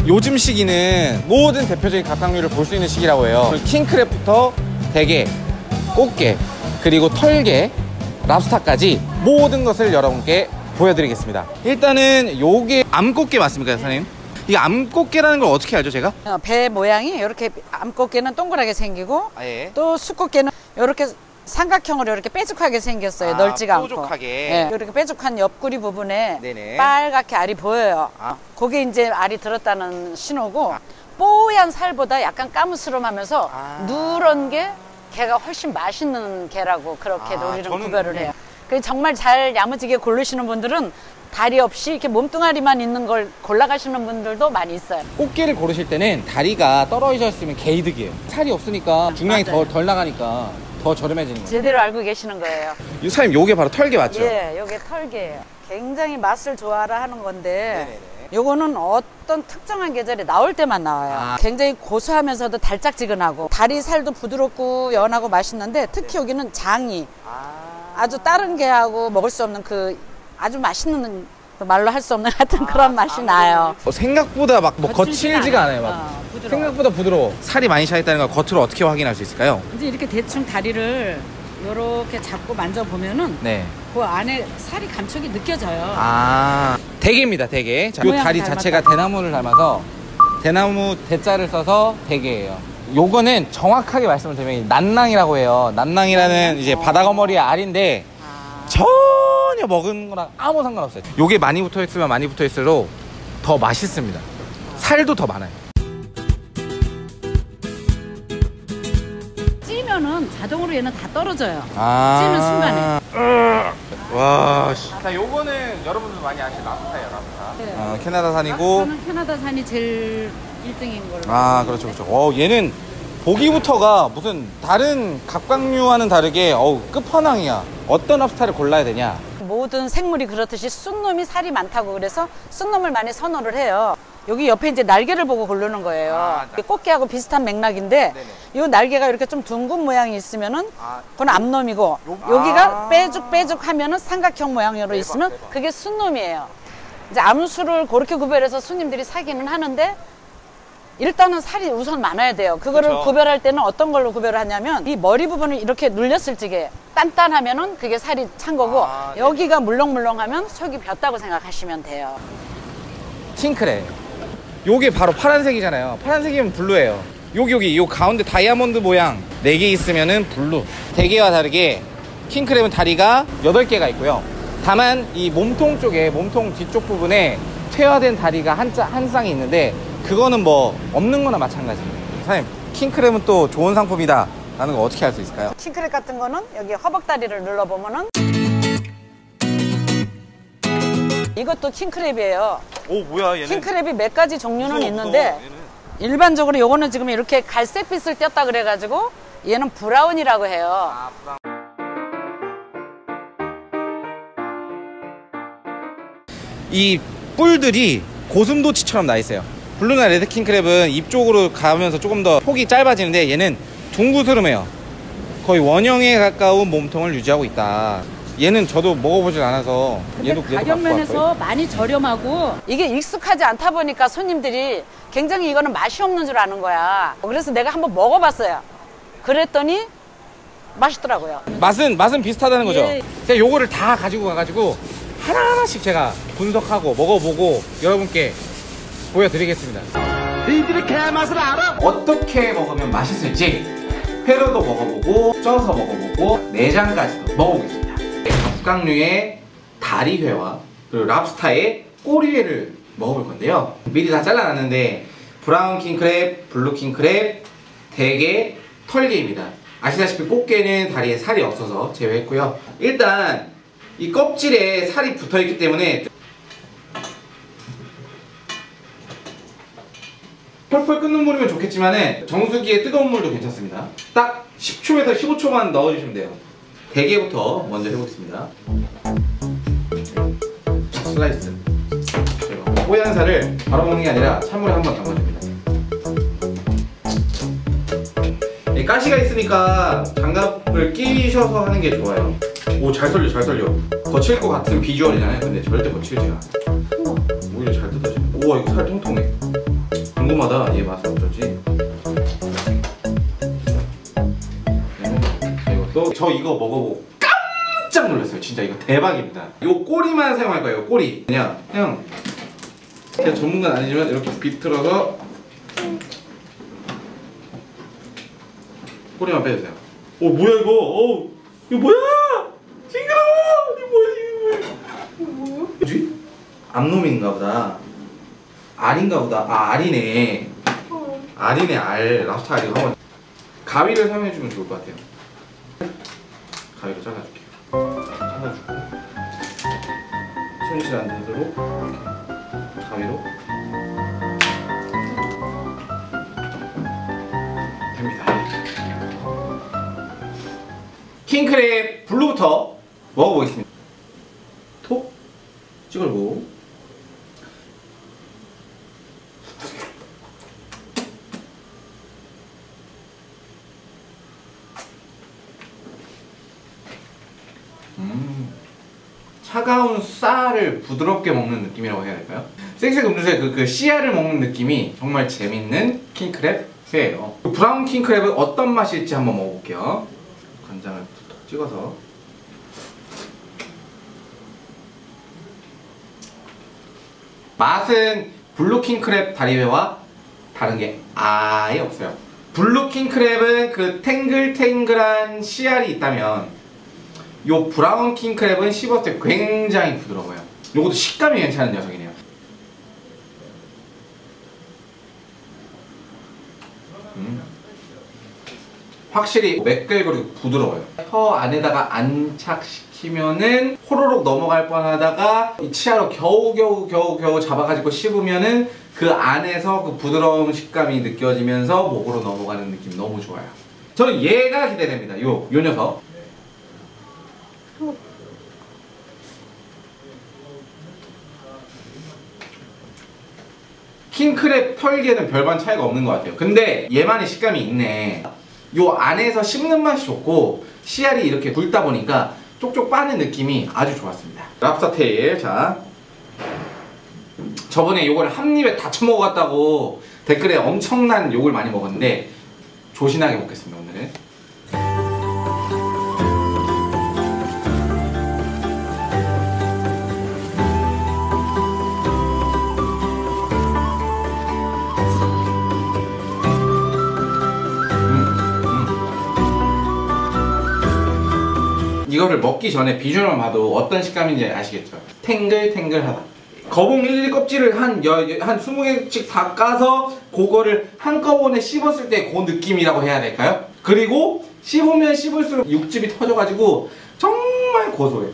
요즘 시기는 모든 대표적인 갑각류를 볼 수 있는 시기라고 해요. 킹크랩부터 대게, 꽃게, 그리고 털게, 랍스타까지 모든 것을 여러분께 보여드리겠습니다. 일단은 요게 암꽃게 맞습니까, 사장님? 이 암꽃게라는 걸 어떻게 알죠, 제가? 배 모양이 이렇게 암꽃게는 동그랗게 생기고 예. 또 수꽃게는 이렇게 삼각형으로 이렇게 뾰족하게 생겼어요. 넓지가 않고. 뾰족하게. 네, 이렇게 뾰족한 옆구리 부분에 네네. 빨갛게 알이 보여요. 그게 이제 알이 들었다는 신호고 뽀얀 살보다 약간 까무스름하면서 누런 게 게가 훨씬 맛있는 게라고 그렇게 우리는 구별을 해요. 정말 잘 야무지게 고르시는 분들은 다리 없이 이렇게 몸뚱아리만 있는 걸 골라가시는 분들도 많이 있어요. 꽃게를 고르실 때는 다리가 떨어져 있으면 개이득이에요. 살이 없으니까 중량이 덜 나가니까 더 저렴해지는 거예요. 제대로 알고 계시는 거예요. 이 사장님, 요게 바로 털게 맞죠? 예, 요게 털게예요. 굉장히 맛을 좋아라 하는 건데 네네네. 요거는 어떤 특정한 계절에 나올 때만 나와요. 굉장히 고소하면서도 달짝지근하고 다리 살도 부드럽고 연하고 맛있는데 특히 여기는 장이 아주 다른 게하고 먹을 수 없는 그 아주 맛있는 말로 할 수 없는 하여튼 그런 맛이 나요. 생각보다 막 뭐 거칠지가 않아요. 부드러워. 생각보다 부드러워. 살이 많이 차있다는 걸 겉으로 어떻게 확인할 수 있을까요? 이제 이렇게 대충 다리를 이렇게 잡고 만져보면은 네. 그 안에 살이 감촉이 느껴져요. 대게입니다, 대게. 자, 요 다리 자체가 대나무를 닮아서 대나무 대자를 써서 대게예요. 요거는 정확하게 말씀을 드리면 난낭이라고 해요. 난낭이라는 이제 바다거머리의 알인데 전혀 먹은 거랑 아무 상관없어요. 요게 많이 붙어있으면 많이 붙어있을수록 더 맛있습니다. 살도 더 많아요. 찌면은 자동으로 얘는 다 떨어져요. 찌는 순간에. 와. 자, 요거는 여러분들 많이 아시는 랍스타예요, 랍스타. 네. 캐나다산이고. 저는 캐나다산이 제일 1등인 걸로. 그렇죠, 그렇죠. 얘는 보기부터가 무슨 다른 갑각류와는 다르게 끝판왕이야. 어떤 랍스타를 골라야 되냐? 모든 생물이 그렇듯이 쑥놈이 살이 많다고 그래서 쑥놈을 많이 선호를 해요. 여기 옆에 이제 날개를 보고 고르는 거예요. 꽃게하고 비슷한 맥락인데 이 날개가 이렇게 좀 둥근 모양이 있으면은 그건 암놈이고 여기가 빼죽빼죽 하면은 삼각형 모양으로 있으면 그게 쑥놈이에요. 이제 암수를 그렇게 구별해서 손님들이 사기는 하는데 일단은 살이 우선 많아야 돼요. 그거를 그쵸. 구별할 때는 어떤 걸로 구별을 하냐면 이 머리 부분을 이렇게 눌렸을 적에 단단하면은 그게 살이 찬 거고 여기가 물렁물렁하면 속이 뱄다고 생각하시면 돼요. 킹크랩. 요게 바로 파란색이잖아요. 파란색이면 블루예요. 여기 요 가운데 다이아몬드 모양 4개 있으면은 블루. 대게와 다르게 킹크랩은 다리가 8개가 있고요. 다만 이 몸통 쪽에 몸통 뒤쪽 부분에 퇴화된 다리가 한 쌍이 있는데 그거는 뭐 없는 거나 마찬가지입니다. 사장님, 킹크랩은 또 좋은 상품이다 라는 거 어떻게 알 수 있을까요? 킹크랩 같은 거는 여기 허벅다리를 눌러보면은 이것도 킹크랩이에요. 오, 뭐야 얘는? 킹크랩이 몇 가지 종류는 있는데 일반적으로 요거는 지금 이렇게 갈색빛을 띄었다 그래가지고 얘는 브라운이라고 해요. 이 뿔들이 고슴도치처럼 나 있어요. 블루나 레드 킹크랩은 입 쪽으로 가면서 조금 더 폭이 짧아지는데 얘는 둥그스름해요. 거의 원형에 가까운 몸통을 유지하고 있다. 얘는 저도 먹어보질 않아서 얘도 가격 면에서 많이 저렴하고 이게 익숙하지 않다 보니까 손님들이 굉장히 이거는 맛이 없는 줄 아는 거야. 그래서 내가 한번 먹어봤어요. 그랬더니 맛있더라고요. 맛은 비슷하다는 거죠? 예. 제가 요거를 다 가지고 가가지고 하나하나씩 제가 분석하고 먹어보고 여러분께 보여드리겠습니다. 니들이 개맛을 알아? 어떻게 먹으면 맛있을지 회로도 먹어보고 쪄서 먹어보고 내장까지도 먹어보겠습니다. 갑각류의 다리회와 그리고 랍스타의 꼬리회를 먹어볼 건데요. 미리 다 잘라놨는데 브라운 킹크랩, 블루 킹크랩, 대게, 털게입니다. 아시다시피 꽃게는 다리에 살이 없어서 제외했고요. 일단 이 껍질에 살이 붙어있기 때문에 펄펄 끓는 물이면 좋겠지만 정수기에 뜨거운 물도 괜찮습니다. 딱 10초에서 15초만 넣어주시면 돼요. 대게부터 먼저 해보겠습니다. 슬라이스. 뽀얀 살을 바로 먹는 게 아니라 찬물에 한번 담가줍니다. 가시가 있으니까 장갑을 끼셔서 하는 게 좋아요. 오, 잘 썰려, 잘 썰려. 거칠 것 같은 비주얼이잖아요. 근데 절대 거칠지가 않아요. 오히려 잘 뜯어져요. 우와, 이거 살 통통해. 궁금하다. 얘 맛은 어떨지. 이것도 저 이거 먹어보고 깜짝 놀랐어요. 진짜 이거 대박입니다. 요 꼬리만 사용할 거예요. 꼬리. 그냥 제가 전문가는 아니지만 이렇게 비틀어서 꼬리만 빼주세요. 오 뭐야 이거? 오 이거 뭐야? 징그러워. 이거 뭐야? 뭐지? 암놈인가 보다. 알인가 보다. 아 알이네. 알이네 알. 랍스터 알이고 한번 가위를 사용해주면 좋을 것 같아요. 가위로 잘라줄게요. 잘라주고 손실 안 되도록 이렇게 가위로 됩니다. 킹크랩 블루부터 먹어보겠습니다. 톡 찍어주고 차가운 쌀을 부드럽게 먹는 느낌이라고 해야 될까요? 생 음료수의 그 씨알을 먹는 느낌이 정말 재밌는 킹크랩 회예요. 브라운 킹크랩은 어떤 맛일지 한번 먹어볼게요. 간장을 톡 찍어서 맛은 블루 킹크랩 다리회와 다른 게 아예 없어요. 블루 킹크랩은 그 탱글탱글한 씨알이 있다면 요 브라운 킹크랩은 씹었을 때 굉장히 부드러워요. 요것도 식감이 괜찮은 녀석이네요. 확실히 매끌거리고 부드러워요. 혀 안에다가 안착시키면은 호로록 넘어갈 뻔하다가 이 치아로 겨우 잡아가지고 씹으면은 그 안에서 그 부드러운 식감이 느껴지면서 목으로 넘어가는 느낌 너무 좋아요. 저는 얘가 기대됩니다. 요 녀석. 킹크랩 털개는 별반 차이가 없는 것 같아요. 근데 얘만의 식감이 있네. 요 안에서 씹는 맛이 좋고 씨알이 이렇게 굵다 보니까 쪽쪽 빠는 느낌이 아주 좋았습니다. 랍스터 테일. 자, 저번에 요걸 한 입에 다 처먹어갔다고 댓글에 엄청난 욕을 많이 먹었는데 조신하게 먹겠습니다. 오늘은 이거를 먹기 전에 비주얼만 봐도 어떤 식감인지 아시겠죠? 탱글탱글하다. 거봉 일일이 껍질을 한 20개씩 다 까서 그거를 한꺼번에 씹었을 때 그 느낌이라고 해야 될까요? 그리고 씹으면 씹을수록 육즙이 터져가지고 정말 고소해요.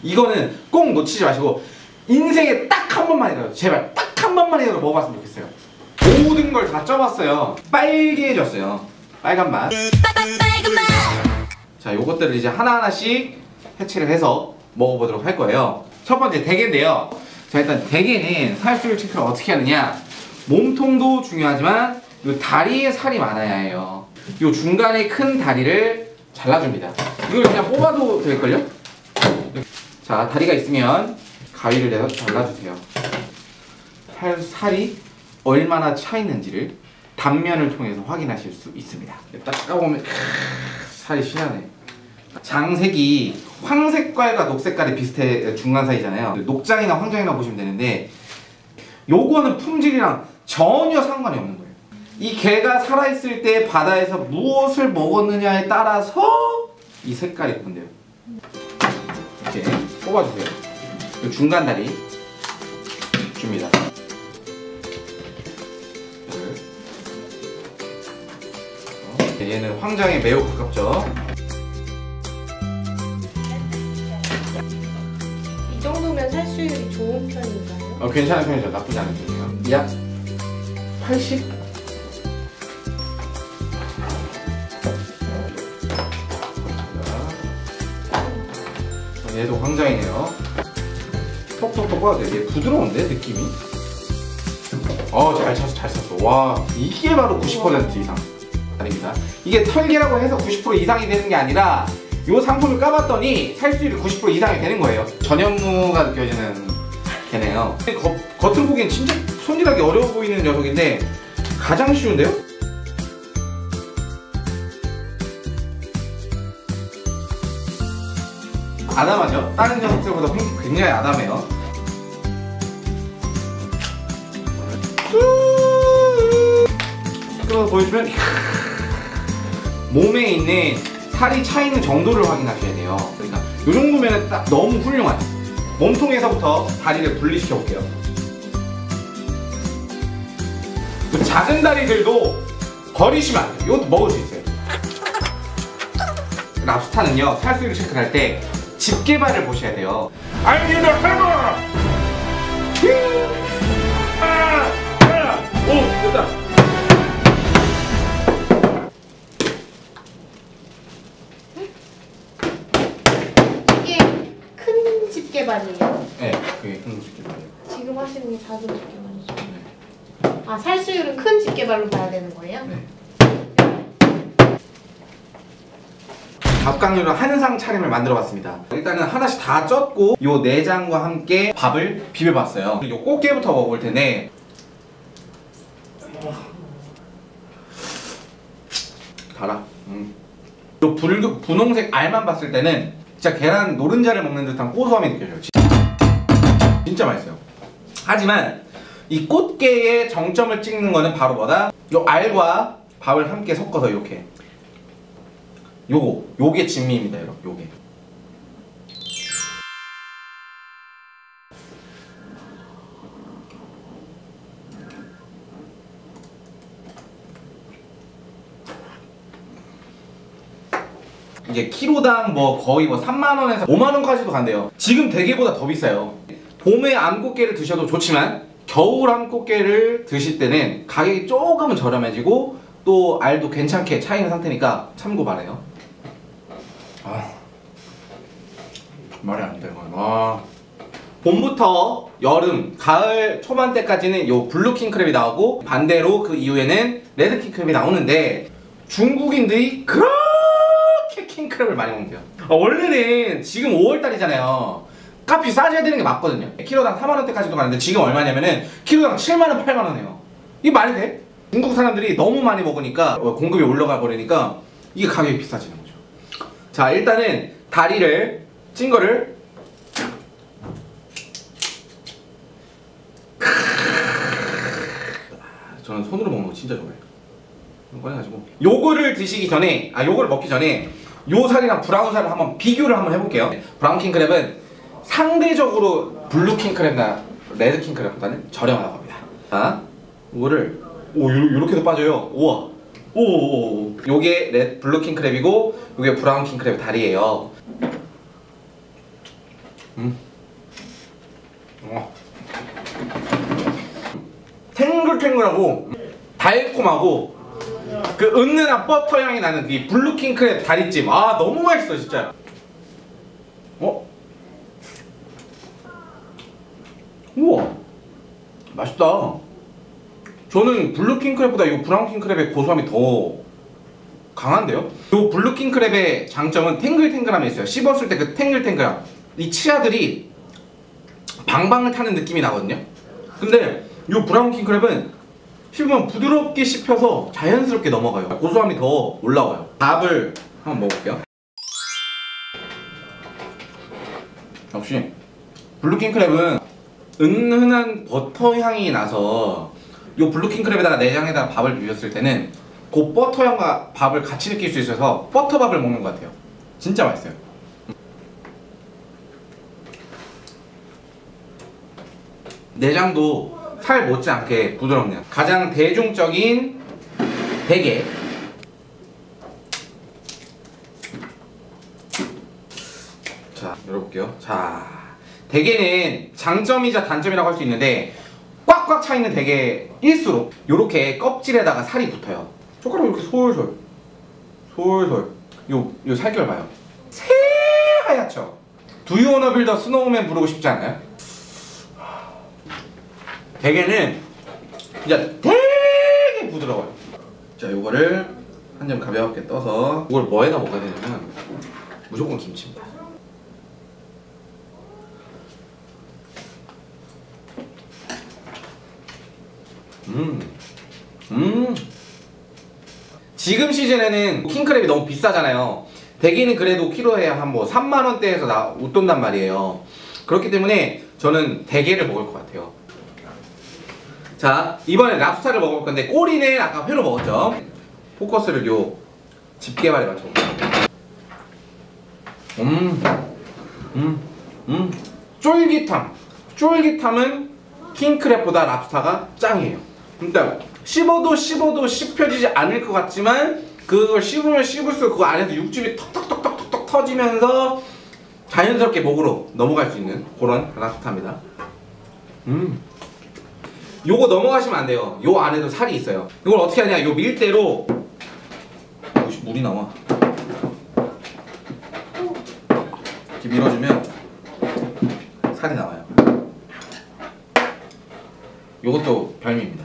이거는 꼭 놓치지 마시고 인생에 딱 한 번만이라도 제발 딱 한 번만이라도 먹어봤으면 좋겠어요. 모든 걸 다 쪄봤어요. 빨개졌어요. 빨간 맛. 자, 요것들을 이제 하나하나씩 해체를 해서 먹어보도록 할 거예요. 첫 번째 대게인데요. 자, 일단 대게는 살수율 체크를 어떻게 하느냐. 몸통도 중요하지만 요 다리에 살이 많아야 해요. 요 중간에 큰 다리를 잘라줍니다. 이걸 그냥 뽑아도 될걸요? 자, 다리가 있으면 가위를 내서 잘라주세요. 살이 얼마나 차 있는지를 단면을 통해서 확인하실 수 있습니다. 딱 까보면 살이 신하네. 장색이 황색깔과 녹색깔이 비슷해 중간 사이잖아요. 녹장이나 황장이나 보시면 되는데 요거는 품질이랑 전혀 상관이 없는 거예요. 이 게가 살아있을 때 바다에서 무엇을 먹었느냐에 따라서 이 색깔이 본대요. 이렇게 뽑아주세요. 요 중간 다리 줍니다. 얘는 황장에 매우 가깝죠. 이 정도면 살수율이 좋은 편인가요? 괜찮은 편이죠. 나쁘지 않은 편이에요. 약 80? 얘도 황장이네요. 톡톡톡 꺼야 돼. 얘 부드러운데 느낌이? 잘 찼어. 와, 이게 바로 90% 이상. 아닙니다. 이게 털개라고 해서 90% 이상이 되는 게 아니라 이 상품을 까봤더니 살수율이 90% 이상이 되는 거예요. 전현무가 느껴지는 개네요. 겉으로 보기엔 진짜 손질하기 어려워 보이는 녀석인데 가장 쉬운데요? 아담하죠? 다른 녀석들보다 굉장히 아담해요. 끌어서 보여주면 몸에 있는 살이 차있는 정도를 확인하셔야 돼요. 그러니까 이 정도면 딱 너무 훌륭한 몸통에서부터 다리를 분리시켜 볼게요. 작은 다리들도 버리시면 안 돼요. 이것도 먹을 수 있어요. 랍스타는요, 살수율 체크를 할 때 집게발을 보셔야 돼요. I need a hammer! 오, 됐다. 이게 큰 집게발이에요? 네, 그게 큰 집게발이에요. 지금 하시는 게 작은 집게발이죠? 네. 아, 살수율은 큰 집게발로 봐야 되는 거예요? 네. 갑각류로 한상 차림을 만들어 봤습니다. 일단은 하나씩 다 쪘고 요 내장과 함께 밥을 비벼봤어요. 요 꽃게부터 먹어볼 텐데 달아. 요 분홍색 알만 봤을 때는 진짜 계란 노른자를 먹는 듯한 고소함이 느껴져요. 진짜 맛있어요. 하지만 이 꽃게의 정점을 찍는 거는 바로 뭐다? 요 알과 밥을 함께 섞어서 이렇게 요게 진미입니다, 여러분. 요게. 이게 키로당 뭐 거의 뭐 3만원에서 5만원까지도 간대요. 지금 대게보다 더 비싸요. 봄에 암꽃게를 드셔도 좋지만 겨울 암꽃게를 드실 때는 가격이 조금은 저렴해지고 또 알도 괜찮게 차이는 상태니까 참고 바래요. 말이 안 돼. 봄부터 여름, 가을 초반 때까지는 요 블루킹 크랩이 나오고 반대로 그 이후에는 레드킹 크랩이 나오는데 중국인들이 그렇게 킹크랩을 많이 먹는데요. 원래는 지금 5월달이잖아요. 값이 싸져야 되는 게 맞거든요. 키로당 4만원대까지도 가는데 지금 얼마냐면은 키로당 7만원, 8만원이에요. 이게 말이 돼? 중국 사람들이 너무 많이 먹으니까 공급이 올라가 버리니까 이게 가격이 비싸지는 거죠. 자, 일단은 다리를 찐 거를 저는 손으로 먹는 거 진짜 좋아해요. 꺼내가지고 요거를 드시기 전에, 요거를 먹기 전에 요 살이랑 브라운 살을 한번 비교를 한번 해볼게요. 브라운 킹크랩은 상대적으로 블루 킹크랩이나 레드 킹크랩보다는 저렴하다고 합니다. 자, 이거를 요렇게도 빠져요. 우와. 오. 요게 블루 킹크랩이고 요게 브라운 킹크랩 다리예요. 탱글탱글하고 달콤하고 그 은은한 버터 향이 나는 이 블루 킹크랩 다리찜. 너무 맛있어 진짜. 우와, 맛있다. 저는 블루 킹크랩보다 이 브라운 킹크랩의 고소함이 더 강한데요? 이 블루 킹크랩의 장점은 탱글탱글함이 있어요. 씹었을 때 그 탱글탱글함. 이 치아들이 방방을 타는 느낌이 나거든요. 근데 이 브라운 킹크랩은 씹으면 부드럽게 씹혀서 자연스럽게 넘어가요. 고소함이 더 올라와요. 밥을 한번 먹어볼게요. 역시 블루 킹크랩은 은은한 버터 향이 나서 이 블루 킹크랩에다가 내장에다가 밥을 비볐을 때는 그 버터 향과 밥을 같이 느낄 수 있어서 버터밥을 먹는 것 같아요. 진짜 맛있어요. 내장도 살 못지않게 부드럽네요. 가장 대중적인 대게. 자, 열어볼게요. 자, 대게는 장점이자 단점이라고 할 수 있는데 꽉꽉 차있는 대게일수록 이렇게 껍질에다가 살이 붙어요. 젓가락으로 이렇게 솔솔 요 살결 봐요. 새하얗죠? Do you wanna build a snowman 부르고 싶지 않나요? 대게는 진짜 되게 부드러워요. 자, 요거를 한 점 가볍게 떠서 이걸 뭐에다 먹어야 되냐면 무조건 김치입니다. 지금 시즌에는 킹크랩이 너무 비싸잖아요. 대게는 그래도 키로에 한 뭐 3만원대에서 웃돈단 말이에요. 그렇기 때문에 저는 대게를 먹을 것 같아요. 자, 이번엔 랍스타를 먹을 건데 꼬리는 아까 회로 먹었죠. 포커스를 요 집게발에 맞춰볼게요. 쫄깃함은 킹크랩보다 랍스타가 짱이에요. 그러니까 씹어도 씹혀지지 않을 것 같지만 그걸 씹으면 씹을수록 그 안에서 육즙이 턱턱턱턱턱 터지면서 자연스럽게 목으로 넘어갈 수 있는 그런 랍스타입니다. 요거 넘어가시면 안 돼요. 요 안에도 살이 있어요. 이걸 어떻게 하냐, 요 밀대로 물이 나와. 이렇게 밀어주면 살이 나와요. 요것도 별미입니다.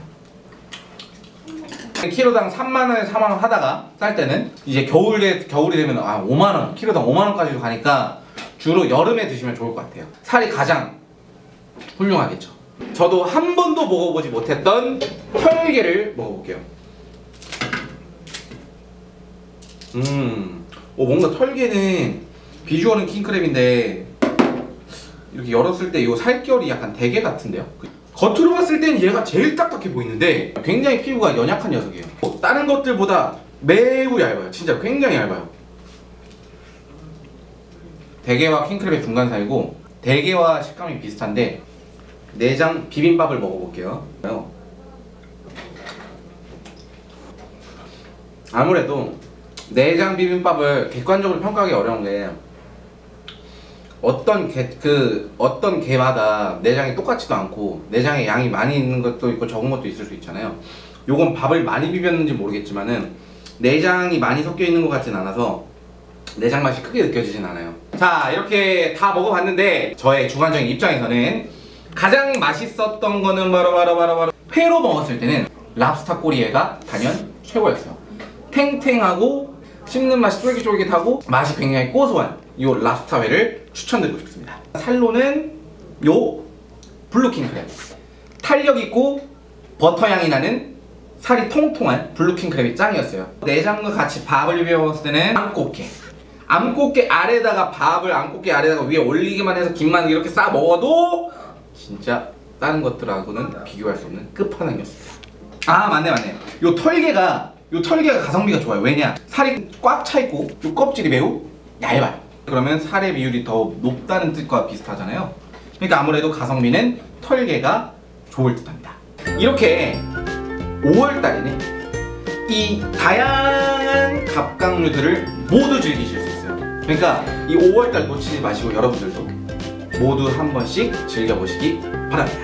키로당 3만원, 4만원 하다가 쌀 때는 이제 겨울이 되면 5만원, 키로당 5만원까지도 가니까 주로 여름에 드시면 좋을 것 같아요. 살이 가장 훌륭하겠죠. 저도 한 번도 먹어보지 못했던 털게를 먹어볼게요. 뭔가 털게는 비주얼은 킹크랩인데 이렇게 열었을 때 이 살결이 약간 대게 같은데요? 겉으로 봤을 땐 얘가 제일 딱딱해 보이는데 굉장히 피부가 연약한 녀석이에요. 다른 것들보다 매우 얇아요. 진짜 굉장히 얇아요. 대게와 킹크랩의 중간 사이고 대게와 식감이 비슷한데 내장 비빔밥을 먹어볼게요. 아무래도 내장 비빔밥을 객관적으로 평가하기 어려운 게 어떤 게마다 내장이 똑같지도 않고 내장에 양이 많이 있는 것도 있고 적은 것도 있을 수 있잖아요. 요건 밥을 많이 비볐는지 모르겠지만은 내장이 많이 섞여 있는 것 같진 않아서 내장 맛이 크게 느껴지진 않아요. 자, 이렇게 다 먹어봤는데 저의 주관적인 입장에서는 가장 맛있었던 거는 바로 회로 먹었을 때는 랍스타 꼬리회가 단연 최고였어요. 탱탱하고 씹는 맛이 쫄깃쫄깃하고 맛이 굉장히 고소한 이 랍스타 회를 추천드리고 싶습니다. 살로는 요 블루킹크랩, 탄력있고 버터향이 나는 살이 통통한 블루킹크랩이 짱이었어요. 내장과 같이 밥을 비벼 먹었을 때는 암꽃게 아래다가 밥을 암꽃게 아래다가 위에 올리기만 해서 김만 이렇게 싸 먹어도 진짜 다른 것들하고는 비교할 수 없는 끝판왕이었습니다. 아, 맞네. 요 털개가 가성비가 좋아요. 왜냐? 살이 꽉 차있고 요 껍질이 매우 얇아요. 그러면 살의 비율이 더 높다는 뜻과 비슷하잖아요. 그러니까 아무래도 가성비는 털개가 좋을 듯합니다. 이렇게 5월달에는 이 다양한 갑각류들을 모두 즐기실 수 있어요. 그러니까 이 5월달 놓치지 마시고 여러분들도 모두 한 번씩 즐겨보시기 바랍니다.